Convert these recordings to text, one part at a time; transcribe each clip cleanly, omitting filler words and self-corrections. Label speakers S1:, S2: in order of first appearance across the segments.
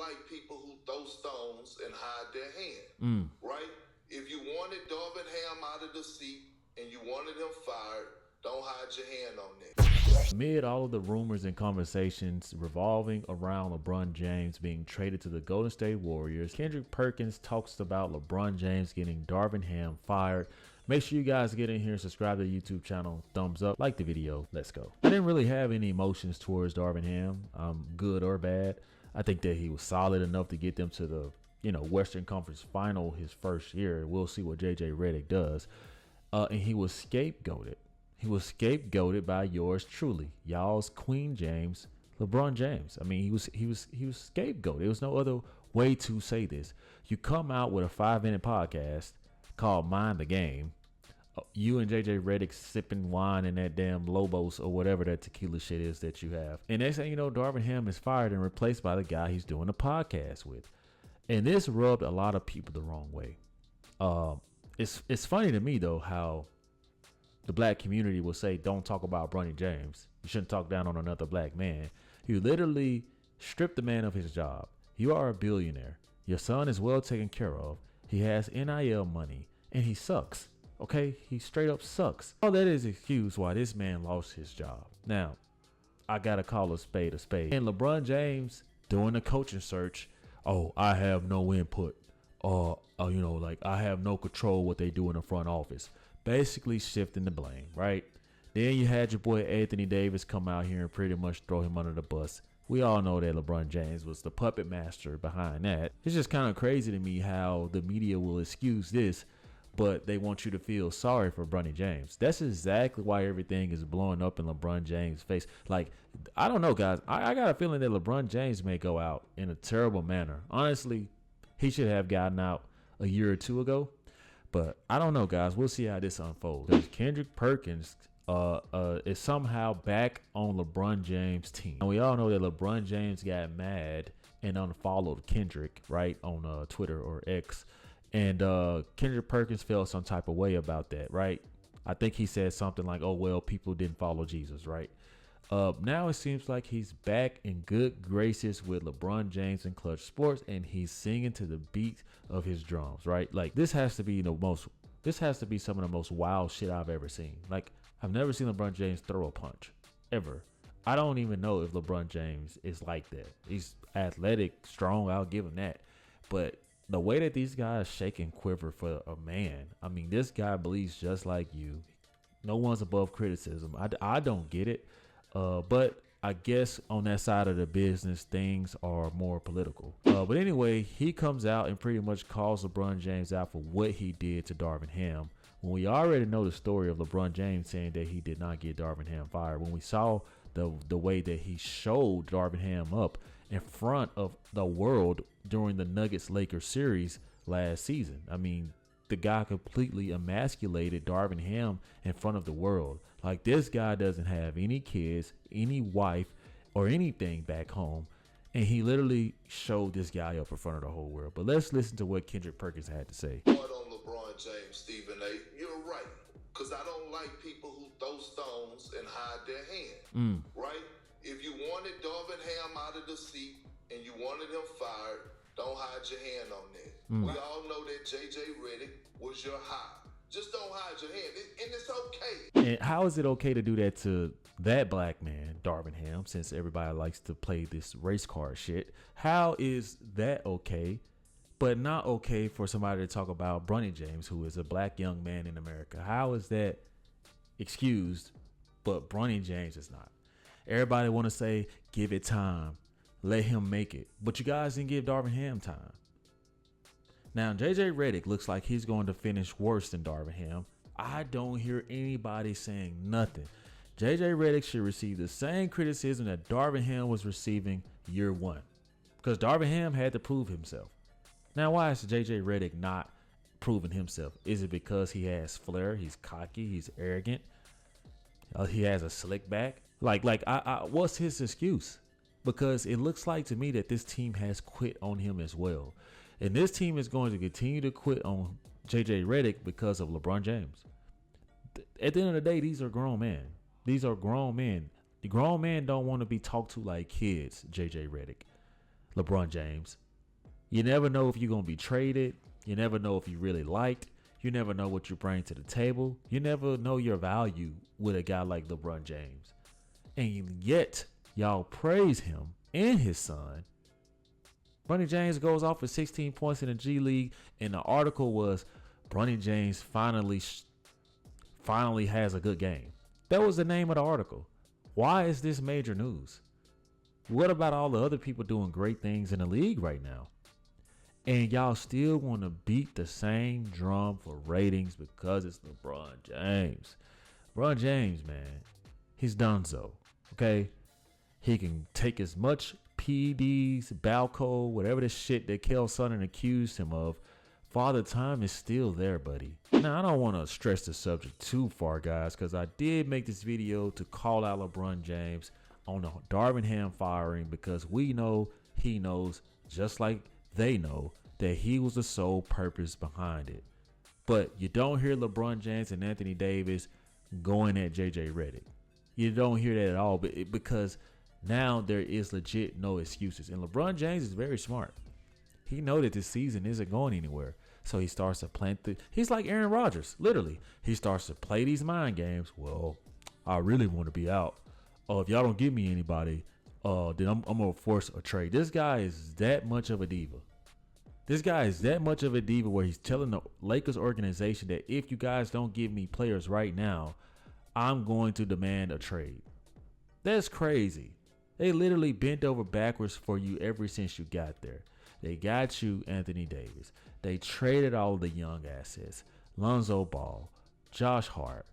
S1: like people who throw stones and hide their hand, right? If you wanted Darvin Ham out of the seat and you wanted him fired, don't hide your hand on that.
S2: Amid all of the rumors and conversations revolving around LeBron James being traded to the Golden State Warriors, Kendrick Perkins talks about LeBron James getting Darvin Ham fired. Make sure you guys get in here and subscribe to the YouTube channel. Thumbs up, like the video. Let's go. I didn't really have any emotions towards Darvin Ham, good or bad. I think that he was solid enough to get them to the Western Conference Final his first year. We'll see what JJ Redick does. And he was scapegoated. He was scapegoated by yours truly, y'all's Queen James, LeBron James. I mean, he was scapegoated. There was no other way to say this. You come out with a 5-minute podcast called Mind the Game. You and JJ Redick sipping wine in that damn Lobos or whatever that tequila shit is that you have. And next thing you know, Darvin Ham is fired and replaced by the guy he's doing a podcast with. And this rubbed a lot of people the wrong way. It's funny to me though how the black community will say, don't talk about Bronny James. You shouldn't talk down on another black man. You literally stripped the man of his job. You are a billionaire. Your son is well taken care of. He has NIL money and he sucks. Okay? He straight up sucks. All that is excuse why this man lost his job. Now, I got to call a spade a spade. And LeBron James doing the coaching search. Oh, I have no input. I have no control what they do in the front office. Basically shifting the blame, right? Then you had your boy Anthony Davis come out here and pretty much throw him under the bus. We all know that LeBron James was the puppet master behind that. It's just kind of crazy to me how the media will excuse this, but they want you to feel sorry for Bronny James. That's exactly why everything is blowing up in LeBron James' face. Like, I don't know, guys. I got a feeling that LeBron James may go out in a terrible manner. Honestly, he should have gotten out a year or two ago. But I don't know, guys. We'll see how this unfolds. Because Kendrick Perkins is somehow back on LeBron James' team. And we all know that LeBron James got mad and unfollowed Kendrick, right, on Twitter or X. And Kendrick Perkins felt some type of way about that, right? I think he said something like, oh, well, people didn't follow Jesus, right? Now it seems like he's back in good graces with LeBron James and Clutch Sports, and he's singing to the beat of his drums, right? Like, this has to be some of the most wild shit I've ever seen. Like, I've never seen LeBron James throw a punch, ever. I don't even know if LeBron James is like that. He's athletic, strong, I'll give him that. But the way that these guys shake and quiver for a man, I mean, this guy believes just like you. No one's above criticism. I don't get it. But I guess on that side of the business, things are more political. But anyway, he comes out and pretty much calls LeBron James out for what he did to Darvin Ham. When we already know the story of LeBron James saying that he did not get Darvin Ham fired. When we saw the way that he showed Darvin Ham up in front of the world during the Nuggets-Lakers series last season. I mean, the guy completely emasculated Darvin Ham in front of the world. Like, this guy doesn't have any kids, any wife, or anything back home. And he literally showed this guy up in front of the whole world. But let's listen to what Kendrick Perkins had to say.
S1: On LeBron James, Stephen A., you're right. Because I don't like people who throw stones and hide their hand, right? If you wanted Darvin Ham out of the seat and you wanted him fired, don't hide your hand on that. We all know that JJ Redick was your high. Just don't hide your hand, and it's okay.
S2: And how is it okay to do that to that black man, Darvin Ham, since everybody likes to play this race car shit? How is that okay, but not okay for somebody to talk about Bronny James, who is a black young man in America? How is that excused, but Bronny James is not? Everybody want to say, give it time. Let him make it. But you guys didn't give Darvin Ham time. Now, JJ Redick looks like he's going to finish worse than Darvin Ham. I don't hear anybody saying nothing. JJ Redick should receive the same criticism that Darvin Ham was receiving year one. Because Darvin Ham had to prove himself. Now, why is JJ Redick not proving himself? Is it because he has flair? He's cocky. He's arrogant. He has a slick back. What's his excuse? Because it looks like to me that this team has quit on him as well. And this team is going to continue to quit on JJ Redick because of LeBron James. At the end of the day, these are grown men. These are grown men. The grown men don't want to be talked to like kids, JJ Redick. LeBron James. You never know if you're going to be traded. You never know if you really liked. You never know what you bring to the table. You never know your value with a guy like LeBron James. And yet, y'all praise him and his son. Bronny James goes off for 16 points in the G League, and the article was Bronny James finally has a good game. That was the name of the article. Why is this major news? What about all the other people doing great things in the league right now? And y'all still want to beat the same drum for ratings because it's LeBron James. LeBron James, man, he's done so. Okay? He can take as much PEDs, Balco, whatever the shit that Kel Sonnen accused him of. Father Time is still there, buddy. Now, I don't want to stress the subject too far, guys, because I did make this video to call out LeBron James on the Darvin Ham firing because we know he knows, just like they know, that he was the sole purpose behind it. But you don't hear LeBron James and Anthony Davis going at JJ Redick. You don't hear that at all because now there is legit no excuses. And LeBron James is very smart. He knows that this season isn't going anywhere. So he starts to plant he's like Aaron Rodgers, literally. He starts to play these mind games. Well, I really want to be out. If y'all don't give me anybody, then I'm going to force a trade. This guy is that much of a diva. This guy is that much of a diva where he's telling the Lakers organization that if you guys don't give me players right now, I'm going to demand a trade. That's crazy. They literally bent over backwards for you ever since you got there. They got you Anthony Davis. They traded all of the young assets. Lonzo Ball, Josh Hart,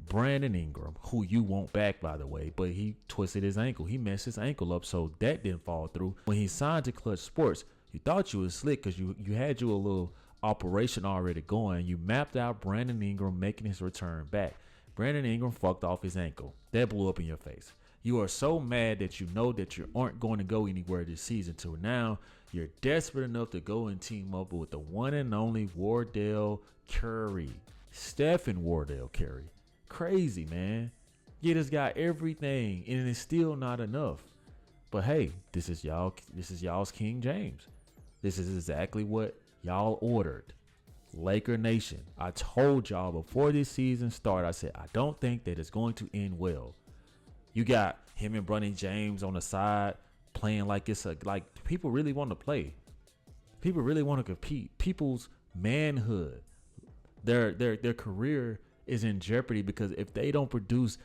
S2: Brandon Ingram, who you want back, by the way, but he twisted his ankle. He messed his ankle up, so that didn't fall through. When he signed to Clutch Sports, you thought you was slick because you had you a little operation already going. You mapped out Brandon Ingram making his return back. Brandon Ingram fucked off his ankle. That blew up in your face. You are so mad that you know that you aren't going to go anywhere this season. Till now, you're desperate enough to go and team up with the one and only Wardell Curry. Stephen Wardell Curry. Crazy, man. You just got everything, and it's still not enough. But hey, this is y'all's King James. This is exactly what y'all ordered. Laker Nation. I told y'all before this season started, I said, I don't think that it's going to end well. You got him and Bronny James on the side playing like like people really want to play. People really want to compete. People's manhood, their career is in jeopardy because if they don't produce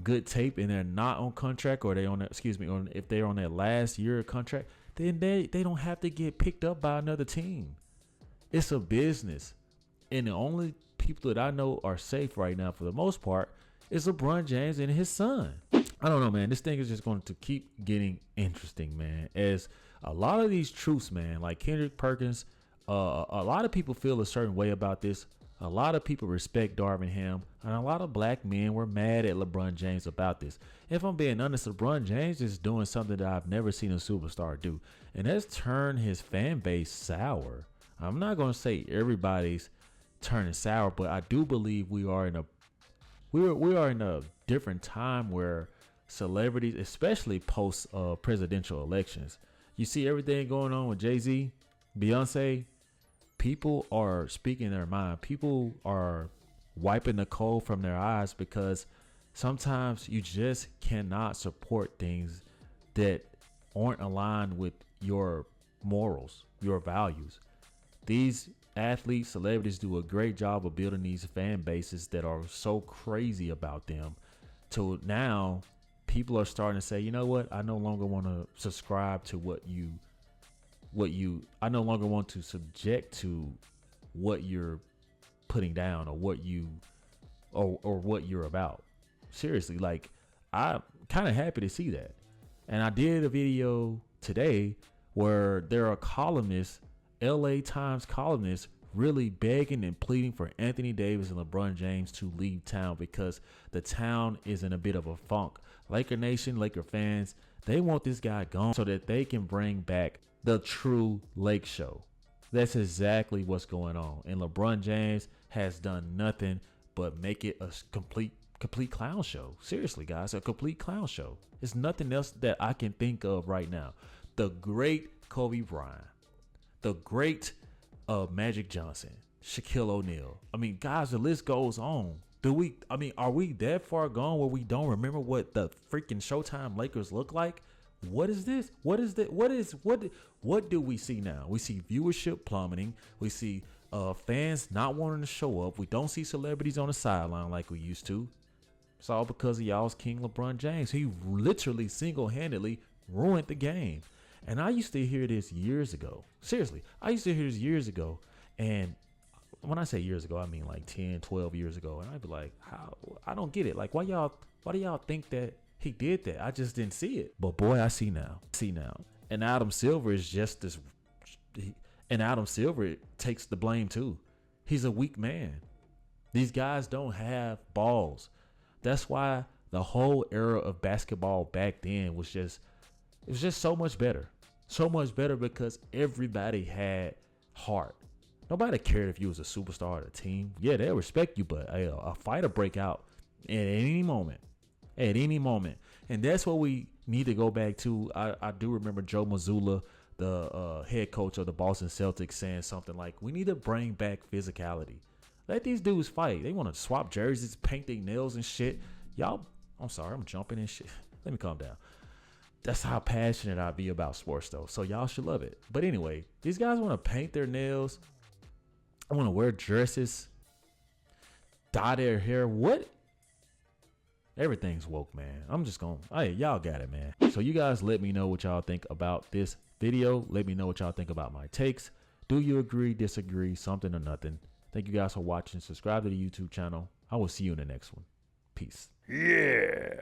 S2: good tape and they're not on contract, or if they're on their last year of contract, then they don't have to get picked up by another team. It's a business. And the only people that I know are safe right now for the most part is LeBron James and his son. I don't know, man. This thing is just going to keep getting interesting, man. As a lot of these truths, man, like Kendrick Perkins, a lot of people feel a certain way about this. A lot of people respect Darvin Ham, and a lot of black men were mad at LeBron James about this. If I'm being honest, LeBron James is doing something that I've never seen a superstar do, and that's turn his fan base sour. I'm not going to say everybody's turning sour, but I do believe we are in a different time where celebrities, especially post presidential elections, you see everything going on with Jay-Z, Beyonce. People are speaking their mind. People are wiping the coal from their eyes because sometimes you just cannot support things that aren't aligned with your morals, your values. These athletes, celebrities do a great job of building these fan bases that are so crazy about them. So now people are starting to say, you know what? I no longer want to subscribe to I no longer want to subject to what you're putting down or what you're about. Seriously, like, I'm kind of happy to see that. And I did a video today where there are columnists, LA Times columnists, really begging and pleading for Anthony Davis and LeBron James to leave town because the town is in a bit of a funk. Laker Nation, Laker fans, they want this guy gone so that they can bring back the true Lake Show. That's exactly what's going on. And LeBron James has done nothing but make it a complete clown show. Seriously, guys, a complete clown show. There's nothing else that I can think of right now. the great Kobe Bryant, the great Magic Johnson, Shaquille O'Neal. I mean, guys, the list goes on. Are we that far gone where we don't remember what the freaking Showtime Lakers look like? What is this? What do we see now? We see viewership plummeting. We see fans not wanting to show up. We don't see celebrities on the sideline like we used to. It's all because of y'all's King LeBron James. He literally single-handedly ruined the game. And I used to hear this years ago. Seriously, I used to hear this years ago. And when I say years ago, I mean like 10, 12 years ago. And I'd be like, how? I don't get it. Like, why do y'all think that he did that? I just didn't see it. But boy, I see now. And Adam Silver is just this. And Adam Silver takes the blame too. He's a weak man. These guys don't have balls. That's why the whole era of basketball back then was just so much better. So much better because everybody had heart. Nobody cared if you was a superstar of the team. Yeah, they'll respect you, but a fight will break out at any moment. At any moment. And that's what we need to go back to. I do remember Joe Mazzulla, the head coach of the Boston Celtics, saying something like, we need to bring back physicality. Let these dudes fight. They want to swap jerseys, paint their nails and shit. Y'all, I'm sorry, I'm jumping and shit. Let me calm down. That's how passionate I be about sports, though. So y'all should love it. But anyway, these guys want to paint their nails. I want to wear dresses, dye their hair. What? Everything's woke, man. I'm just going, hey, y'all got it, man. So you guys let me know what y'all think about this video. Let me know what y'all think about my takes. Do you agree, disagree, something or nothing? Thank you guys for watching. Subscribe to the YouTube channel. I will see you in the next one. Peace. Yeah.